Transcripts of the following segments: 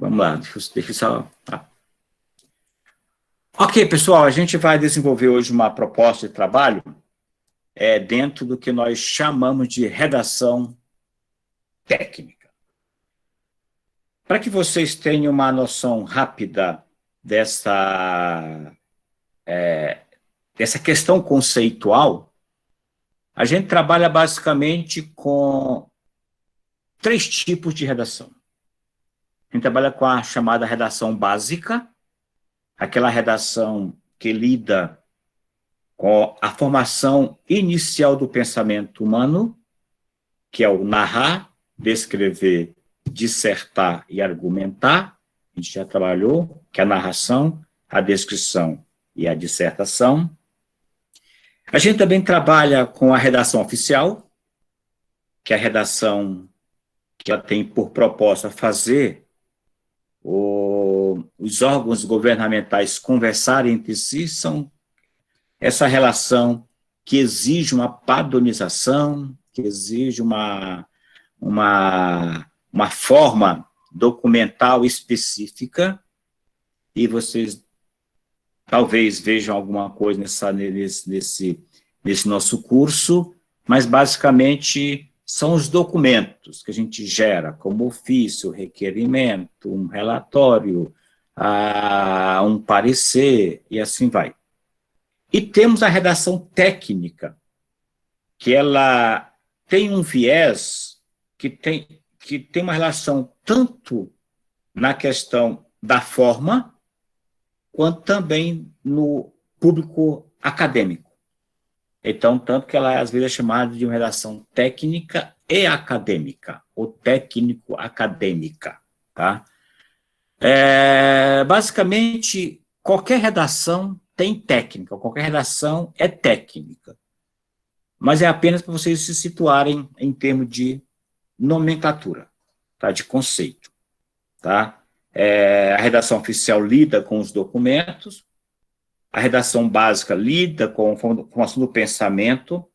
Vamos lá, deixa eu só... Tá. Ok, pessoal, a gente vai desenvolver hoje uma proposta de trabalho dentro do que nós chamamos de redação técnica. Para que vocês tenham uma noção rápida dessa questão conceitual, a gente trabalha basicamente com 3 tipos de redação. A gente trabalha com a chamada redação básica, aquela redação que lida com a formação inicial do pensamento humano, que é o narrar, descrever, dissertar e argumentar. A gente já trabalhou, que é a narração, a descrição e a dissertação. A gente também trabalha com a redação oficial, que é a redação que ela tem por proposta fazer os órgãos governamentais conversarem entre si, são essa relação que exige uma padronização, que exige uma forma documental específica, e vocês talvez vejam alguma coisa nesse nosso curso, mas basicamente são os documentos que a gente gera, como ofício, requerimento, um relatório, um parecer, e assim vai. E temos a redação técnica, que ela tem um viés que tem uma relação tanto na questão da forma, quanto também no público acadêmico. Então, tanto que ela às vezes é chamada de uma redação técnica e acadêmica, ou técnico-acadêmica. Tá? Basicamente, qualquer redação tem técnica, qualquer redação é técnica. Mas é apenas para vocês se situarem em termos de nomenclatura, tá? De conceito. Tá? A redação oficial lida com os documentos, a redação básica lida com a formação do pensamento,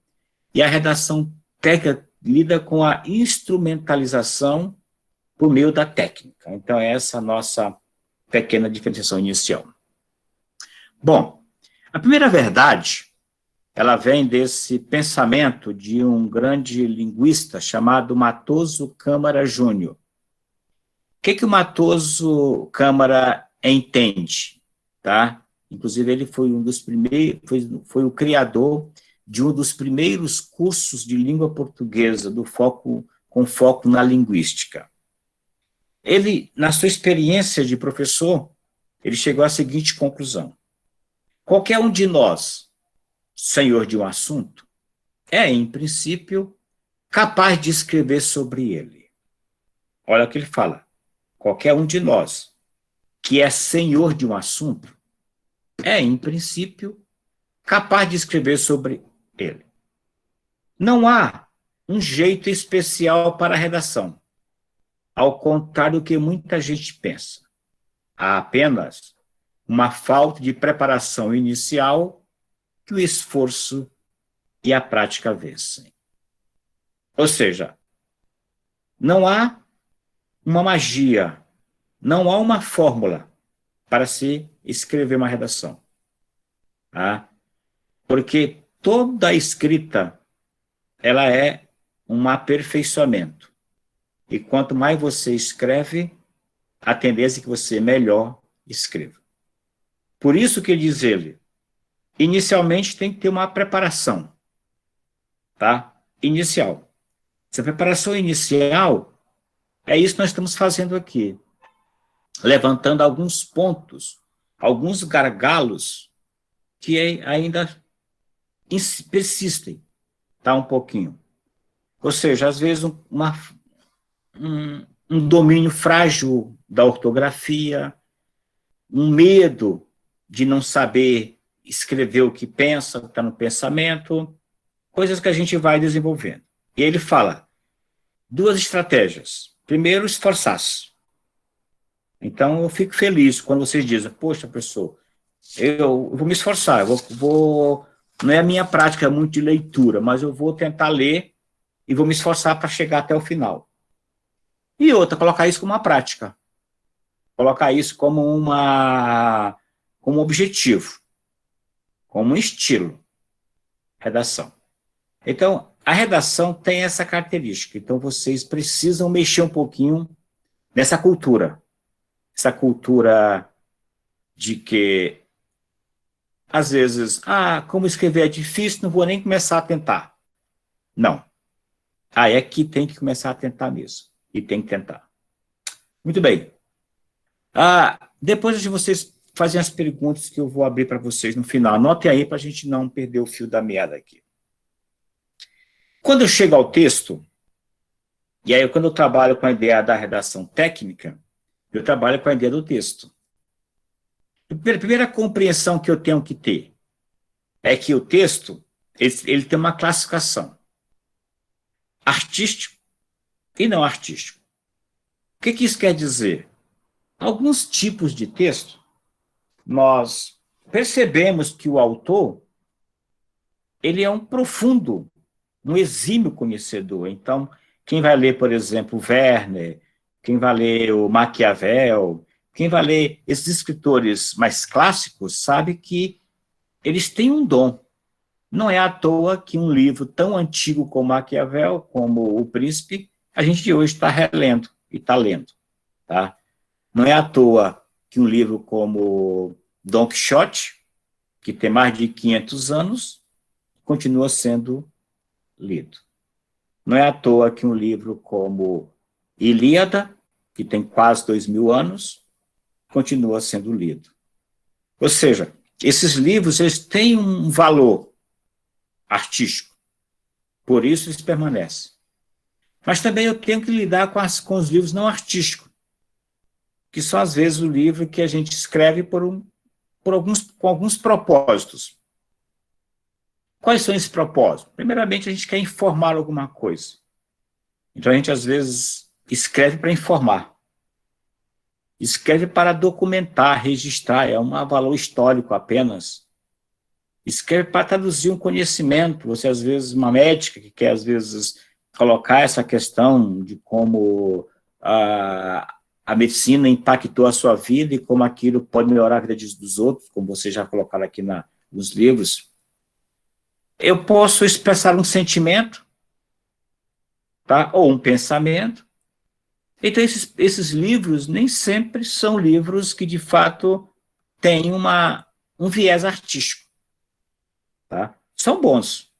e a redação técnica lida com a instrumentalização por meio da técnica. Então, essa é a nossa pequena diferenciação inicial. Bom, a primeira verdade, ela vem desse pensamento de um grande linguista chamado Matoso Câmara Júnior. O que o Matoso Câmara entende? Tá? Inclusive, ele foi um dos primeiros, foi o criador de um dos primeiros cursos de língua portuguesa com foco na linguística. Ele, na sua experiência de professor, ele chegou à seguinte conclusão: qualquer um de nós, senhor de um assunto, é, em princípio, capaz de escrever sobre ele. Olha o que ele fala: qualquer um de nós que é senhor de um assunto é, em princípio, capaz de escrever sobre ele. Não há um jeito especial para a redação, ao contrário do que muita gente pensa. Há apenas uma falta de preparação inicial que o esforço e a prática vencem. Ou seja, não há uma magia, não há uma fórmula para se escrever uma redação. Tá? Porque toda escrita, ela é um aperfeiçoamento. E quanto mais você escreve, a tendência é que você melhor escreva. Por isso que diz ele, inicialmente tem que ter uma preparação, tá? Inicial. Essa preparação inicial é isso que nós estamos fazendo aqui, levantando alguns pontos, alguns gargalos que ainda persistem, tá? Um pouquinho. Ou seja, às vezes um domínio frágil da ortografia, um medo de não saber escrever o que pensa, o que está no pensamento, coisas que a gente vai desenvolvendo. E ele fala 2 estratégias. Primeiro, esforçar-se. Então, eu fico feliz quando vocês dizem, poxa, professor, eu vou me esforçar, não é a minha prática muito de leitura, mas eu vou tentar ler e vou me esforçar para chegar até o final. E outra, colocar isso como uma prática. colocar isso como como objetivo, como um estilo, redação. Então, a redação tem essa característica. Então, vocês precisam mexer um pouquinho nessa cultura. Essa cultura de que, às vezes, como escrever é difícil, não vou nem começar a tentar. Não. É que tem que começar a tentar mesmo. E tem que tentar. Muito bem. Depois de vocês fazerem as perguntas que eu vou abrir para vocês no final, anotem aí para a gente não perder o fio da meada aqui. Quando eu chego ao texto, e aí quando eu trabalho com a ideia da redação técnica, eu trabalho com a ideia do texto. A primeira compreensão que eu tenho que ter é que o texto ele tem uma classificação artístico e não artístico. O que isso quer dizer? Alguns tipos de texto, nós percebemos que o autor ele é um profundo, um exímio conhecedor. Então, quem vai ler, por exemplo, Werner, quem vai ler o Maquiavel, quem vai ler esses escritores mais clássicos, sabe que eles têm um dom. Não é à toa que um livro tão antigo como Maquiavel, como O Príncipe, a gente hoje está relendo e está lendo. Tá? Não é à toa que um livro como Don Quixote, que tem mais de 500 anos, continua sendo lido. Não é à toa que um livro como Ilíada, que tem quase 2000 anos, continua sendo lido. Ou seja, esses livros eles têm um valor artístico, por isso eles permanecem. Mas também eu tenho que lidar com os livros não artísticos, que são às vezes o livro que a gente escreve com alguns propósitos. Quais são esses propósitos? Primeiramente, a gente quer informar alguma coisa. Então, a gente, às vezes, escreve para informar. Escreve para documentar, registrar, é um valor histórico apenas. Escreve para traduzir um conhecimento. Você, às vezes, uma médica que quer, às vezes, colocar essa questão de como a medicina impactou a sua vida e como aquilo pode melhorar a vida dos outros, como vocês já colocaram aqui nos livros. Eu posso expressar um sentimento, tá? Ou um pensamento. Então, esses livros nem sempre são livros que, de fato, têm um viés artístico. Tá? São bons.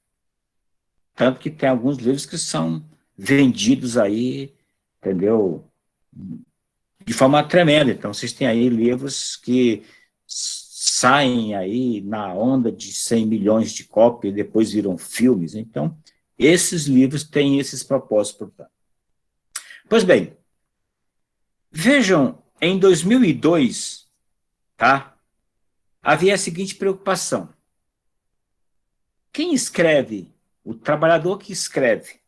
Tanto que tem alguns livros que são vendidos aí, entendeu? De forma tremenda. Então, vocês têm aí livros que saem aí na onda de 100 milhões de cópias e depois viram filmes. Então, esses livros têm esses propósitos, portanto. Pois bem, vejam, em 2002, tá, havia a seguinte preocupação. Quem escreve, o trabalhador que escreve,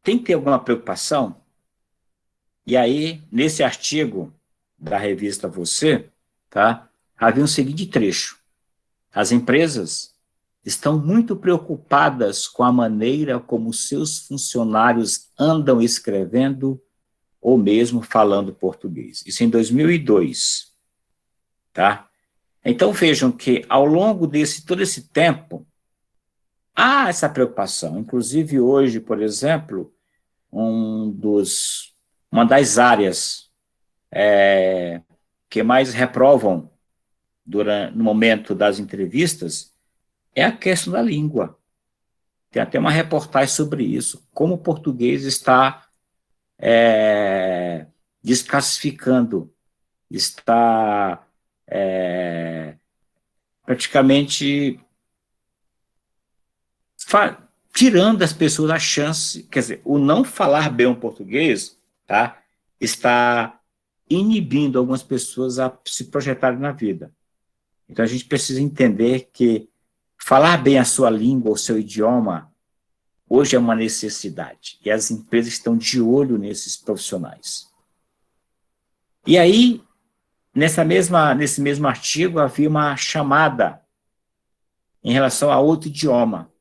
tem que ter alguma preocupação? E aí, nesse artigo da revista Você, tá, havia um seguinte trecho. As empresas estão muito preocupadas com a maneira como seus funcionários andam escrevendo ou mesmo falando português. Isso em 2002, tá? Então vejam que ao longo todo esse tempo há essa preocupação. Inclusive hoje, por exemplo, uma das áreas que mais reprovam no momento das entrevistas é a questão da língua. Tem até uma reportagem sobre isso, como o português está desclassificando, está praticamente tirando das pessoas a chance, quer dizer, o não falar bem o português, tá, está inibindo algumas pessoas a se projetarem na vida. Então a gente precisa entender que falar bem a sua língua, o seu idioma, hoje é uma necessidade, e as empresas estão de olho nesses profissionais. E aí, nesse mesmo artigo, havia uma chamada em relação a outro idioma.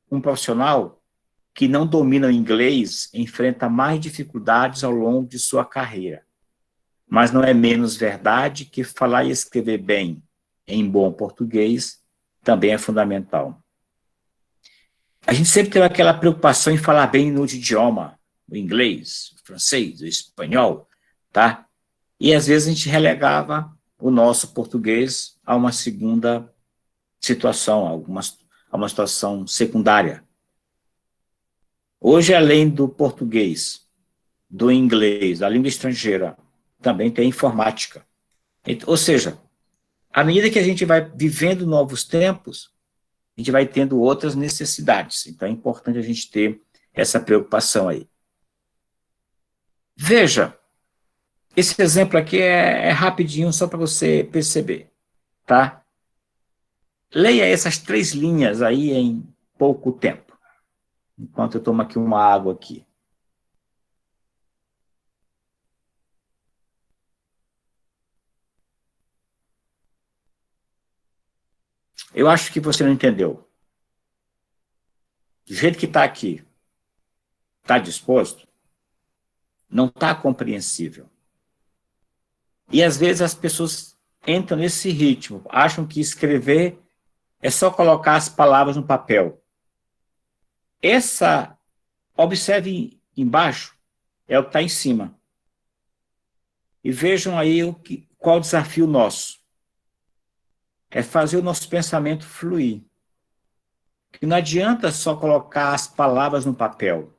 Um profissional que não domina o inglês enfrenta mais dificuldades ao longo de sua carreira. mas não é menos verdade que falar e escrever bem em bom português também é fundamental. A gente sempre teve aquela preocupação em falar bem no outro idioma, o inglês, o francês, o espanhol, tá? E às vezes a gente relegava o nosso português a uma segunda situação, a uma situação secundária. Hoje, além do português, do inglês, da língua estrangeira, também tem informática. Ou seja, à medida que a gente vai vivendo novos tempos, a gente vai tendo outras necessidades. Então, é importante a gente ter essa preocupação aí. Veja, esse exemplo aqui é rapidinho, só para você perceber, tá? Leia essas 3 linhas aí em pouco tempo, enquanto eu tomo aqui uma água aqui. Eu acho que você não entendeu. Do jeito que está aqui, está disposto, não está compreensível. E às vezes as pessoas entram nesse ritmo, acham que escrever é só colocar as palavras no papel. Observe embaixo, é o que está em cima. E vejam aí qual o desafio nosso. É fazer o nosso pensamento fluir. Que não adianta só colocar as palavras no papel.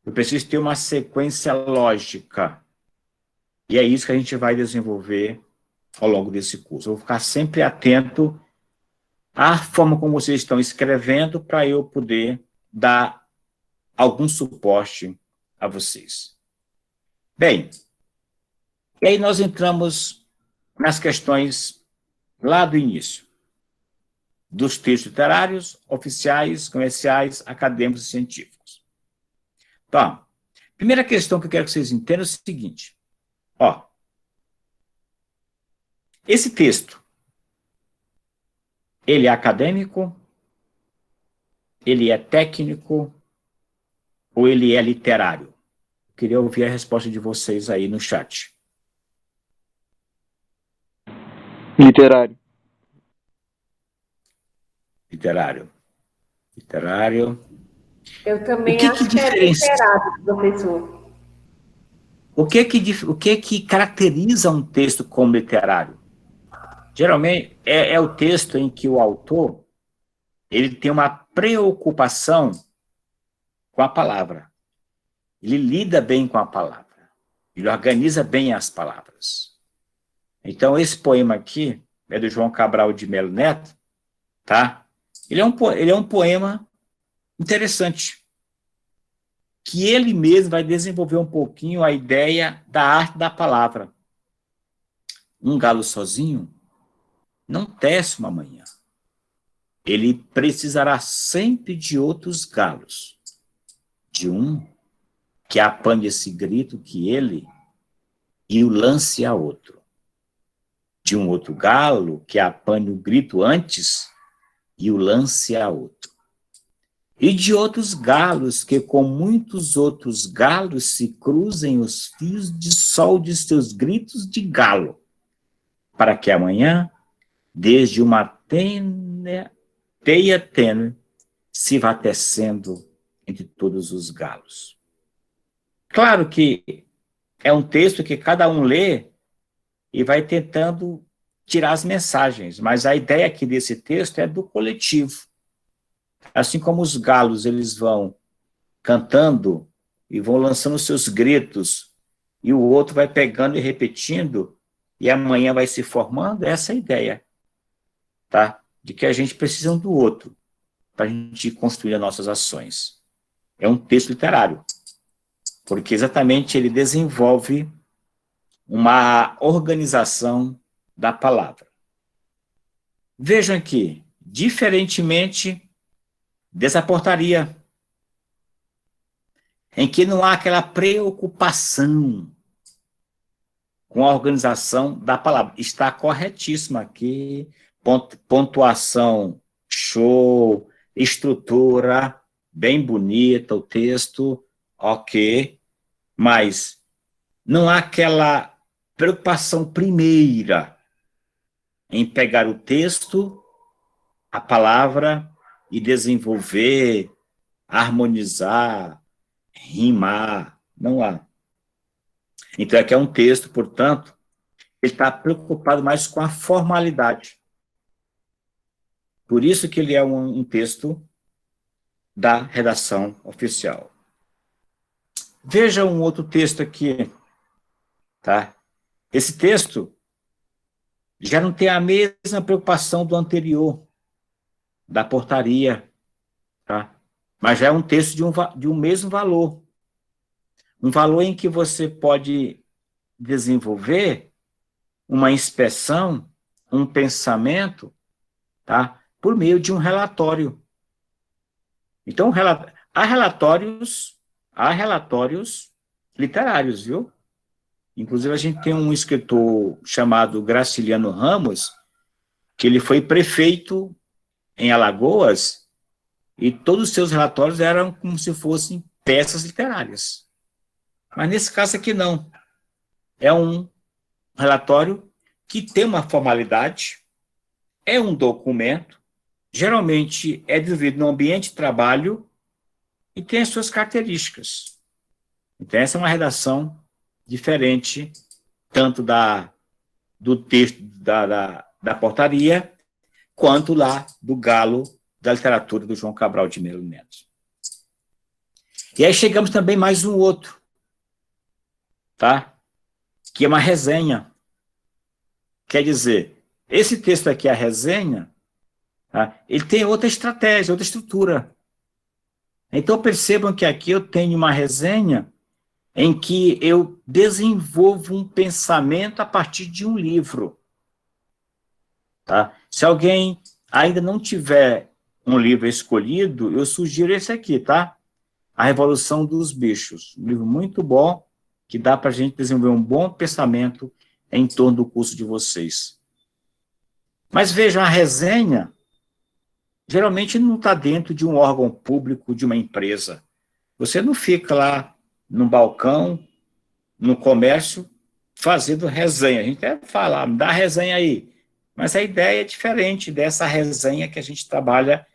Eu preciso ter uma sequência lógica. E é isso que a gente vai desenvolver ao longo desse curso. Eu vou ficar sempre atento à forma como vocês estão escrevendo para eu poder dar algum suporte a vocês. Bem, e aí nós entramos nas questões lá do início, dos textos literários, oficiais, comerciais, acadêmicos e científicos. Então, primeira questão que eu quero que vocês entendam é o seguinte, ó, esse texto, ele é acadêmico, ele é técnico ou ele é literário? Eu queria ouvir a resposta de vocês aí no chat. Literário. Literário. Literário. Eu também acho que é literário, professor. O que caracteriza um texto como literário? Geralmente é o texto em que o autor ele tem uma preocupação com a palavra. Ele lida bem com a palavra. Ele organiza bem as palavras. Então, esse poema aqui é do João Cabral de Melo Neto, tá? Ele é um poema interessante, que ele mesmo vai desenvolver um pouquinho a ideia da arte da palavra. Um galo sozinho não tece uma manhã. Ele precisará sempre de outros galos, de um que apanhe esse grito que ele e o lance a outro, de um outro galo que apanhe o grito antes e o lance a outro, e de outros galos que com muitos outros galos se cruzem os fios de sol de seus gritos de galo, para que amanhã, desde uma teia tênue, se vá tecendo entre todos os galos. Claro que é um texto que cada um lê e vai tentando tirar as mensagens, mas a ideia aqui desse texto é do coletivo. Assim como os galos, eles vão cantando e vão lançando seus gritos, e o outro vai pegando e repetindo, e amanhã vai se formando, essa é a ideia, tá? De que a gente precisa um do outro para a gente construir as nossas ações. É um texto literário, porque exatamente ele desenvolve uma organização da palavra. Vejam aqui, diferentemente dessa portaria, em que não há aquela preocupação com a organização da palavra. Está corretíssima aqui, pontuação show, estrutura bem bonita, o texto, ok, mas não há aquela preocupação primeira em pegar o texto, a palavra, e desenvolver, harmonizar, rimar. Não há. Então, aqui é um texto, portanto, ele está preocupado mais com a formalidade. Por isso que ele é um texto da redação oficial. Veja um outro texto aqui, tá? Esse texto já não tem a mesma preocupação do anterior, da portaria, tá? Mas já é um texto de um mesmo valor. Um valor em que você pode desenvolver uma inspeção, um pensamento, tá? Por meio de um relatório. Então, há relatórios literários, viu? Inclusive, a gente tem um escritor chamado Graciliano Ramos, que ele foi prefeito em Alagoas, e todos os seus relatórios eram como se fossem peças literárias. Mas nesse caso aqui não. É um relatório que tem uma formalidade, é um documento, geralmente é desenvolvido no ambiente de trabalho e tem as suas características. Então, essa é uma redação diferente, tanto do texto da portaria, quanto lá do galo da literatura do João Cabral de Melo Neto. E aí chegamos também mais um outro, tá? Que é uma resenha. Quer dizer, esse texto aqui, a resenha, tá? Ele tem outra estratégia, outra estrutura. Então percebam que aqui eu tenho uma resenha em que eu desenvolvo um pensamento a partir de um livro. Tá? Se alguém ainda não tiver um livro escolhido, eu sugiro esse aqui, tá? A Revolução dos Bichos. Um livro muito bom, que dá para a gente desenvolver um bom pensamento em torno do curso de vocês. Mas vejam, a resenha geralmente não está dentro de um órgão público, de uma empresa. Você não fica lá no balcão, no comércio, fazendo resenha. A gente até fala, me dá resenha aí. Mas a ideia é diferente dessa resenha que a gente trabalha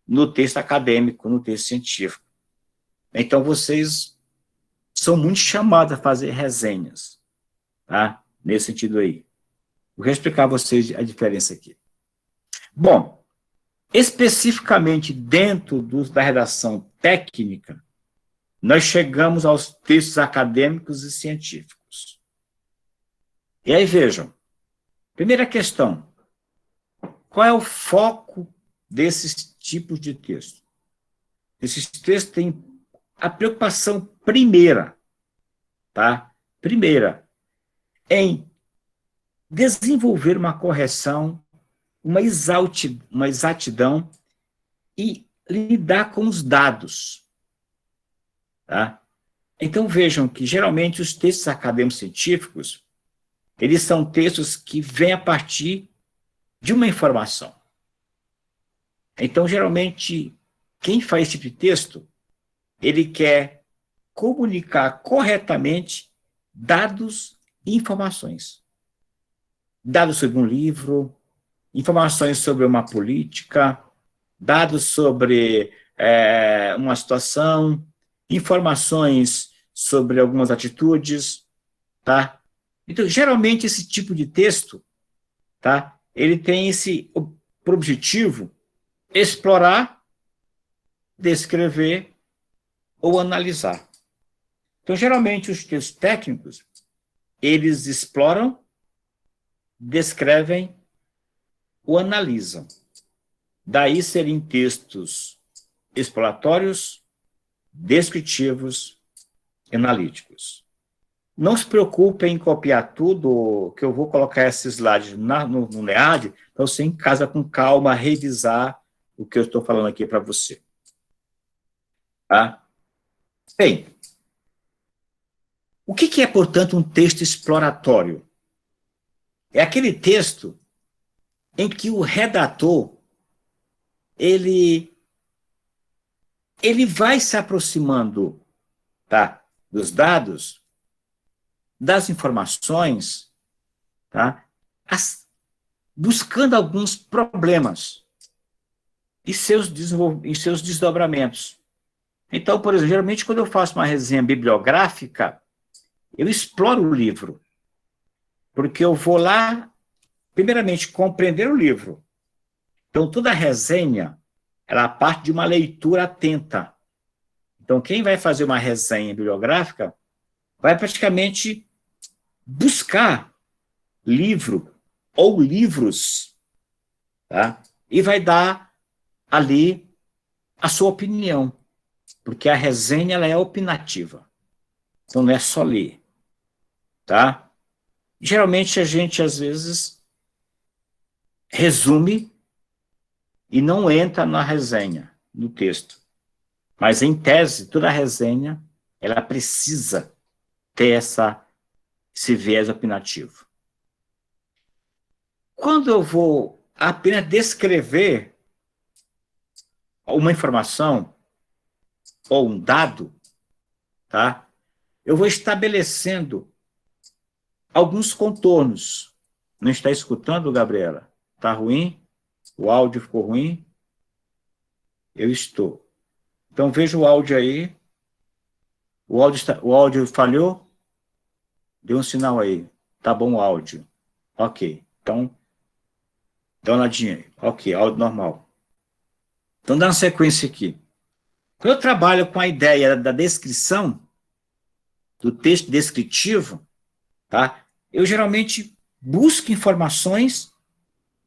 no texto acadêmico, no texto científico. Então, vocês são muito chamados a fazer resenhas, tá? Nesse sentido aí. Vou explicar a vocês a diferença aqui. Bom, especificamente dentro da redação técnica, nós chegamos aos textos acadêmicos e científicos. E aí, vejam, primeira questão, qual é o foco desses tipos de texto? Esses textos têm a preocupação primeira, tá? Primeira, em desenvolver uma correção, uma exatidão e lidar com os dados, tá? Então, vejam que, geralmente, os textos acadêmicos científicos, eles são textos que vêm a partir de uma informação. Então, geralmente, quem faz esse tipo de texto, ele quer comunicar corretamente dados e informações. Dados sobre um livro, informações sobre uma política, dados sobre uma situação, informações sobre algumas atitudes, tá? Então, geralmente, esse tipo de texto, tá? Ele tem por objetivo explorar, descrever ou analisar. Então, geralmente, os textos técnicos, eles exploram, descrevem ou analisam. Daí serem textos exploratórios, descritivos e analíticos. Não se preocupem em copiar tudo, que eu vou colocar esses slides no LEAD, para você em casa, com calma, revisar o que eu estou falando aqui para você. Tá? Bem, o que é, portanto, um texto exploratório? É aquele texto em que o redator ele vai se aproximando, tá, dos dados, das informações, tá? Buscando alguns problemas e seus desdobramentos. Então, por exemplo, geralmente quando eu faço uma resenha bibliográfica, eu exploro o livro, porque eu vou lá, primeiramente, compreender o livro. Então, toda resenha, ela parte de uma leitura atenta. Então, quem vai fazer uma resenha bibliográfica vai praticamente buscar livro ou livros, tá? E vai dar ali a sua opinião, porque a resenha ela é opinativa. Então, não é só ler, tá? Geralmente, a gente, às vezes, resume e não entra na resenha, no texto. Mas, em tese, toda resenha, ela precisa ter esse viés opinativo. Quando eu vou apenas descrever uma informação ou um dado, tá? Eu vou estabelecendo alguns contornos. Não está escutando, Gabriela? Está ruim? O áudio ficou ruim? Eu estou. Então, veja o áudio aí. O áudio falhou? Deu um sinal aí. Tá bom o áudio. Ok. Então, dá uma olhadinha aí. Ok, áudio normal. Então, dando sequência aqui. Quando eu trabalho com a ideia da descrição, do texto descritivo, tá? Eu geralmente busco informações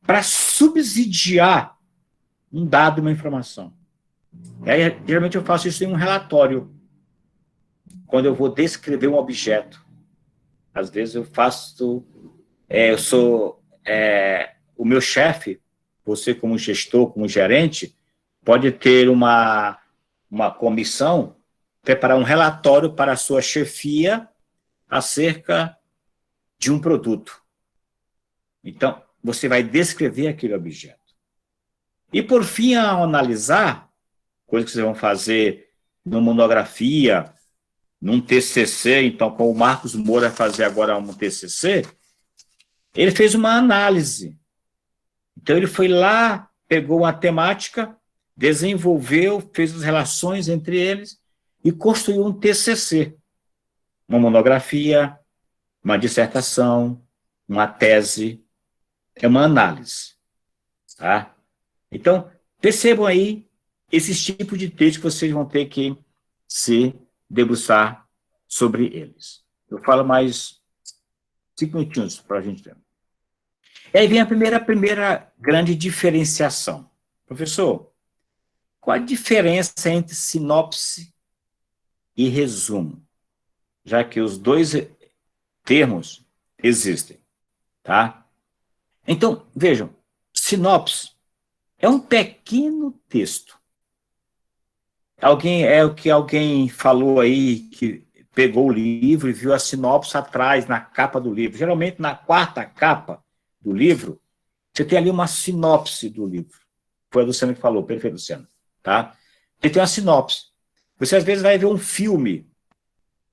para subsidiar um dado, uma informação. E aí, geralmente eu faço isso em um relatório, quando eu vou descrever um objeto. Às vezes eu faço, eu sou, o meu chefe, você como gestor, como gerente, pode ter uma comissão, preparar um relatório para a sua chefia acerca de um produto. Então, você vai descrever aquele objeto. E, por fim, ao analisar, coisa que vocês vão fazer numa monografia, num TCC, então, como o Marcos Moura vai fazer agora um TCC, ele fez uma análise. Então, ele foi lá, pegou uma temática, desenvolveu, fez as relações entre eles e construiu um TCC, uma monografia, uma dissertação, uma tese, é uma análise, tá? Então, percebam aí esses tipos de textos que vocês vão ter que se debruçar sobre eles. Eu falo mais 5 minutinhos para a gente ter. E aí vem a primeira grande diferenciação. Professor, qual a diferença entre sinopse e resumo? Já que os dois termos existem, tá? Então, vejam, sinopse é um pequeno texto. É o que alguém falou aí, que pegou o livro e viu a sinopse atrás, na capa do livro. Geralmente, na quarta capa do livro, você tem ali uma sinopse do livro. Foi a Luciana que falou, perfeito, Luciana. Tá? Você tem uma sinopse. Você, às vezes, vai ver um filme,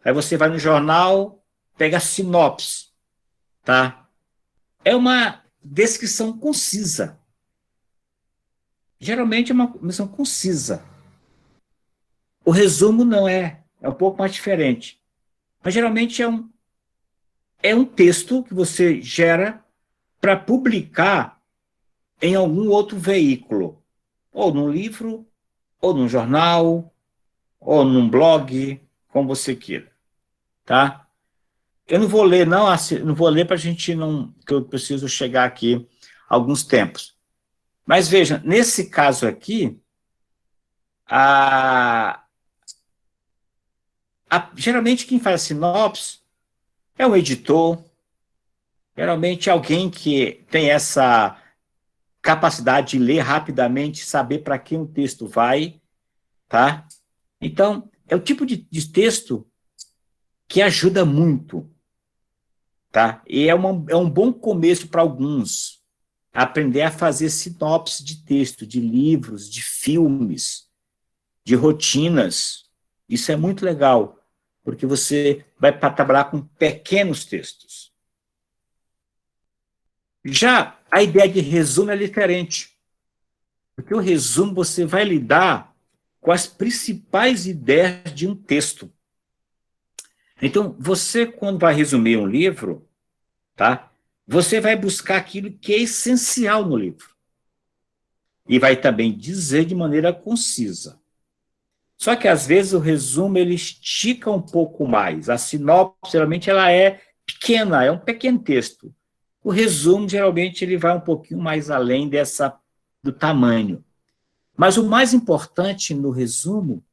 aí você vai no jornal, pega a sinopse. Tá? É uma descrição concisa. Geralmente é uma descrição concisa. O resumo não é um pouco mais diferente. Mas geralmente é um texto que você gera para publicar em algum outro veículo, ou num livro, ou num jornal, ou num blog, como você queira, tá? Eu não vou ler, não, não vou ler para a gente não, que eu preciso chegar aqui alguns tempos. Mas veja, nesse caso aqui, geralmente quem faz a sinopse é um editor, geralmente alguém que tem essa capacidade de ler rapidamente, saber para que um texto vai, tá? Então, é o tipo de texto que ajuda muito, tá? E é um bom começo para alguns, aprender a fazer sinopse de texto, de livros, de filmes, de rotinas. Isso é muito legal, porque você vai trabalhar com pequenos textos. Já a ideia de resumo é diferente, porque o resumo você vai lidar com as principais ideias de um texto. Então, você, quando vai resumir um livro, tá? Você vai buscar aquilo que é essencial no livro. E vai também dizer de maneira concisa. Só que, às vezes, o resumo ele estica um pouco mais. A sinopse, geralmente, ela é pequena, é um pequeno texto. O resumo, geralmente, ele vai um pouquinho mais além do tamanho. Mas o mais importante no resumo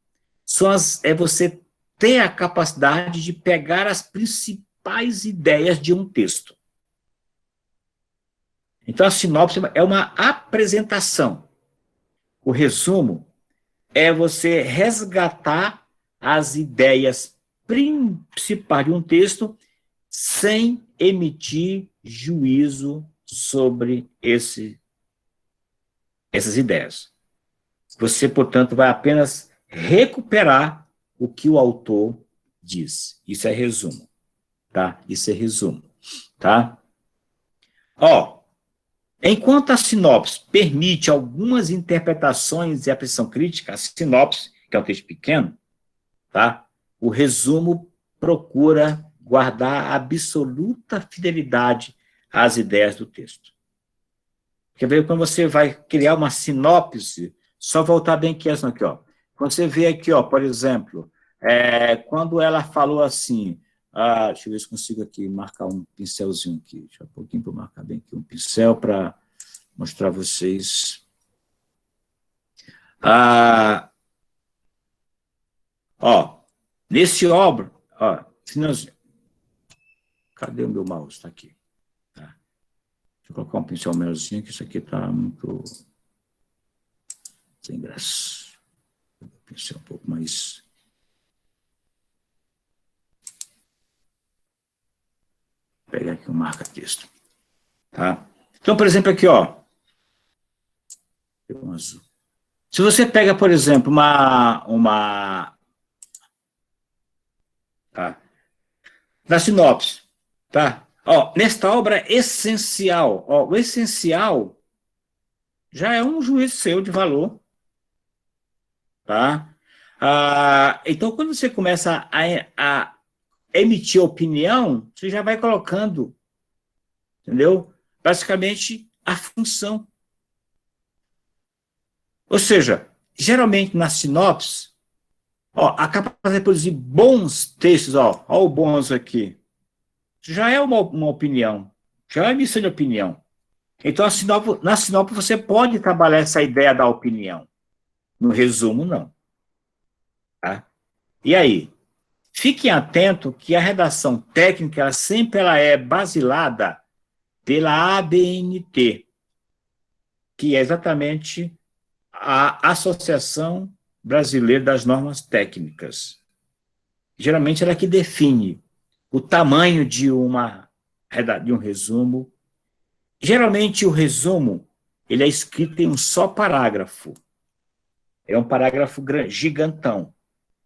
é você ter a capacidade de pegar as principais ideias de um texto. Então, a sinopse é uma apresentação. O resumo é você resgatar as ideias principais de um texto sem emitir juízo sobre essas ideias. Você, portanto, vai apenas recuperar o que o autor diz. Isso é resumo, tá? Isso é resumo, tá? Enquanto a sinopse permite algumas interpretações e apreciação crítica, a sinopse, que é um texto pequeno, tá? O resumo procura guardar a absoluta fidelidade às ideias do texto. Quer ver, quando você vai criar uma sinopse, só voltar bem aqui, aqui, ó. Quando você vê aqui, ó, por exemplo, quando ela falou assim, deixa eu ver se consigo aqui marcar um pincelzinho aqui, deixa um pouquinho para marcar bem aqui um pincel para mostrar a vocês. Nesse obra, cadê o meu mouse? Está aqui. Tá. Deixa eu colocar um pincel melhorzinho, que isso aqui está muito sem graça. Vou pincel um pouco mais. Vou pegar aqui um marca-texto. Tá? Então, por exemplo, aqui, ó. Um azul. Se você pega, por exemplo, na sinopse, tá? Nesta obra é essencial, o essencial já é um juízo seu de valor, tá? Então, quando você começa a emitir opinião, você já vai colocando, entendeu? Basicamente, a função. Ou seja, geralmente na sinopse, a capacidade de produzir bons textos, o bons aqui, já é uma opinião, já é uma emissão de opinião. Então, na sinopse você pode trabalhar essa ideia da opinião. No resumo, não. Tá? E aí? Fiquem atentos que a redação técnica ela é basilada pela ABNT, que é exatamente a Associação Brasileira das Normas Técnicas. Geralmente ela é que define o tamanho de um resumo. Geralmente o resumo ele é escrito em um só parágrafo. É um parágrafo gigantão,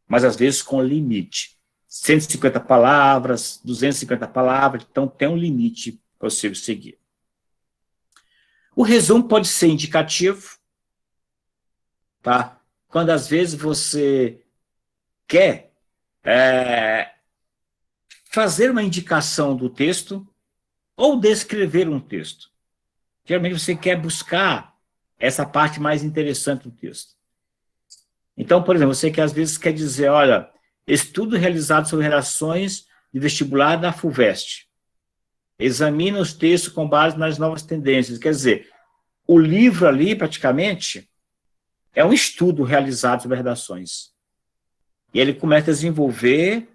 mas às vezes com limite. 150 palavras, 250 palavras, então tem um limite para você seguir. O resumo pode ser indicativo, tá? Quando às vezes você quer fazer uma indicação do texto ou descrever um texto. Geralmente você quer buscar essa parte mais interessante do texto. Então, por exemplo, você que às vezes quer dizer, olha, estudo realizado sobre relações de vestibular da FUVEST. Examina os textos com base nas novas tendências. Quer dizer, o livro ali, praticamente, é um estudo realizado sobre redações. E ele começa a desenvolver,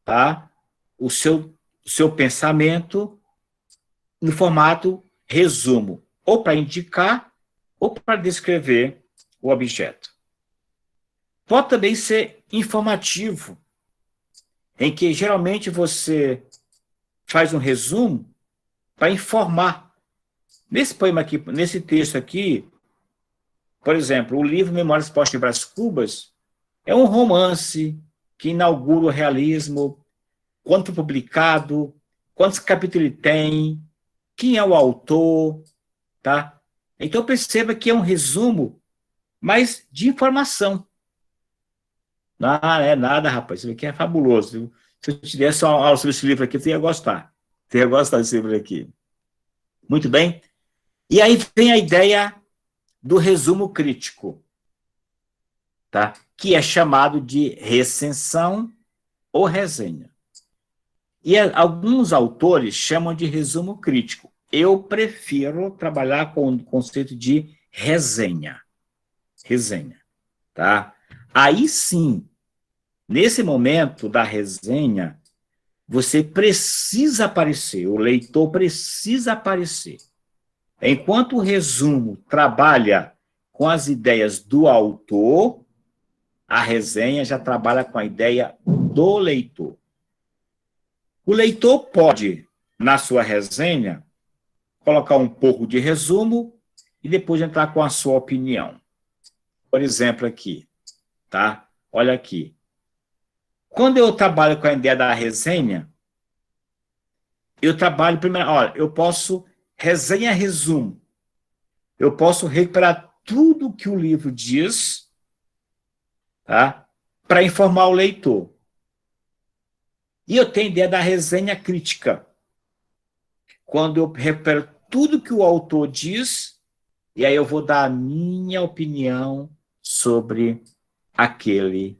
tá, o seu pensamento no formato resumo, ou para indicar, ou para descrever o objeto. Pode também ser informativo, em que geralmente você faz um resumo para informar. Nesse poema aqui, nesse texto aqui, por exemplo, o livro Memórias Postas de Brás Cubas é um romance que inaugura o realismo, quando foi publicado, quantos capítulos ele tem, quem é o autor, tá? Então, perceba que é um resumo, mas de informação. Não é nada, rapaz, isso aqui é fabuloso. Se eu te desse uma aula sobre esse livro aqui, você ia gostar. Você ia gostar desse livro aqui. Muito bem. E aí vem a ideia do resumo crítico, tá? Que é chamado de recensão ou resenha. E alguns autores chamam de resumo crítico. Eu prefiro trabalhar com o conceito de resenha. Resenha, tá? Aí sim, nesse momento da resenha, você precisa aparecer, o leitor precisa aparecer. Enquanto o resumo trabalha com as ideias do autor, a resenha já trabalha com a ideia do leitor. O leitor pode, na sua resenha, colocar um pouco de resumo e depois entrar com a sua opinião. Por exemplo, aqui, tá? Olha aqui. Quando eu trabalho com a ideia da resenha, eu trabalho primeiro, olha, eu posso resenha resumo. Eu posso recuperar tudo que o livro diz, tá? Para informar o leitor. E eu tenho a ideia da resenha crítica. Quando eu recupero tudo que o autor diz, e aí eu vou dar a minha opinião sobre aquele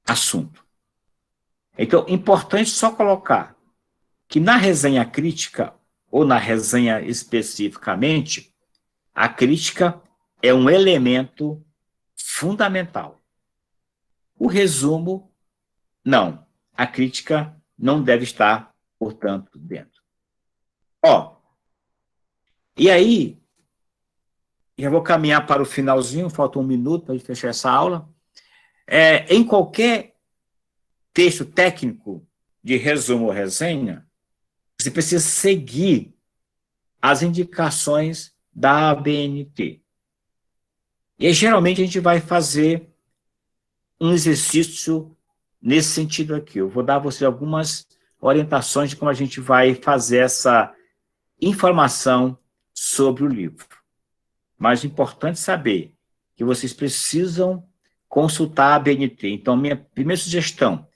assunto. Então, importante só colocar que na resenha crítica, ou na resenha especificamente, a crítica é um elemento fundamental. O resumo, não. A crítica não deve estar, portanto, dentro. Ó, e aí, já vou caminhar para o finalzinho, falta um minuto para a gente fechar essa aula. Em qualquer texto técnico de resumo ou resenha, você precisa seguir as indicações da ABNT. E aí, geralmente a gente vai fazer um exercício nesse sentido aqui. Eu vou dar a você algumas orientações de como a gente vai fazer essa informação sobre o livro. Mas é importante saber que vocês precisam consultar a ABNT. Então, minha primeira sugestão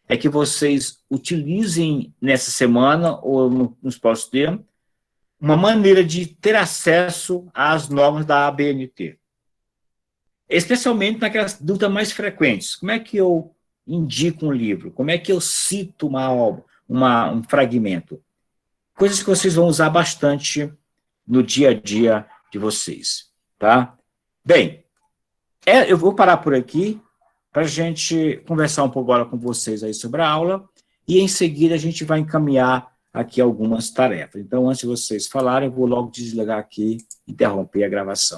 é que vocês utilizem nessa semana ou nos próximos dias uma maneira de ter acesso às normas da ABNT. Especialmente naquelas dúvidas mais frequentes. Como é que eu indico um livro? Como é que eu cito uma obra, um fragmento? Coisas que vocês vão usar bastante no dia a dia de vocês, tá? Bem, eu vou parar por aqui para a gente conversar um pouco agora com vocês aí sobre a aula e em seguida a gente vai encaminhar aqui algumas tarefas. Então, antes de vocês falarem, eu vou logo desligar aqui, interromper a gravação.